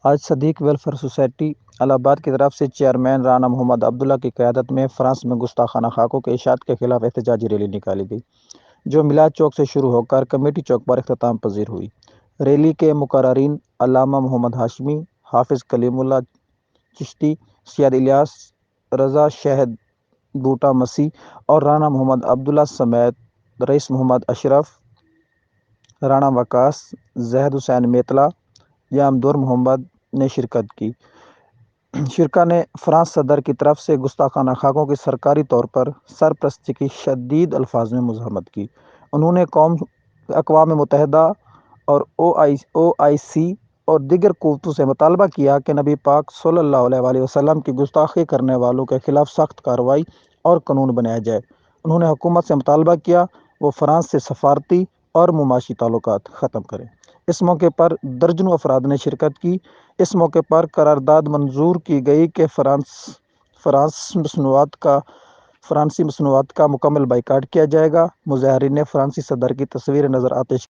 آج صدیق welfare society الہ آباد کی طرف سے چیئرمین رانا محمد عبداللہ کی قیادت میں فرانس میں گستاخانہ خاکوں کے اشاعت کے خلاف احتجاجی ریلی نکالی گئی، جو میلاد چوک سے شروع ہو کر کمیٹی چوک پر اختتام پذیر ہوئی۔ ریلی کے مقررین علامہ محمد ہاشمی، حافظ کلیم اللہ چشتی، سید الیاس رضا، شہد بوٹا مسیح اور رانا محمد عبداللہ سمیت رئیس محمد اشرف، رانا وقاص، زہد حسین میتلا، یامدور محمد نے شرکت کی۔ شرکا نے فرانس صدر کی طرف سے گستاخانہ خاکوں کی سرکاری طور پر سرپرستی کی شدید الفاظ میں مذمت کی۔ انہوں نے اقوام متحدہ اور OIC اور دیگر قوتوں سے مطالبہ کیا کہ نبی پاک صلی اللہ علیہ وسلم کی گستاخی کرنے والوں کے خلاف سخت کارروائی اور قانون بنایا جائے۔ انہوں نے حکومت سے مطالبہ کیا وہ فرانس سے سفارتی اور معاشی تعلقات ختم کرے۔ اس موقع پر درجنوں افراد نے شرکت کی۔ اس موقع پر قرارداد منظور کی گئی کہ فرانسی مصنوعات کا مکمل بائیکاٹ کیا جائے گا۔ مظاہرین نے فرانسی صدر کی تصویر نظر آتش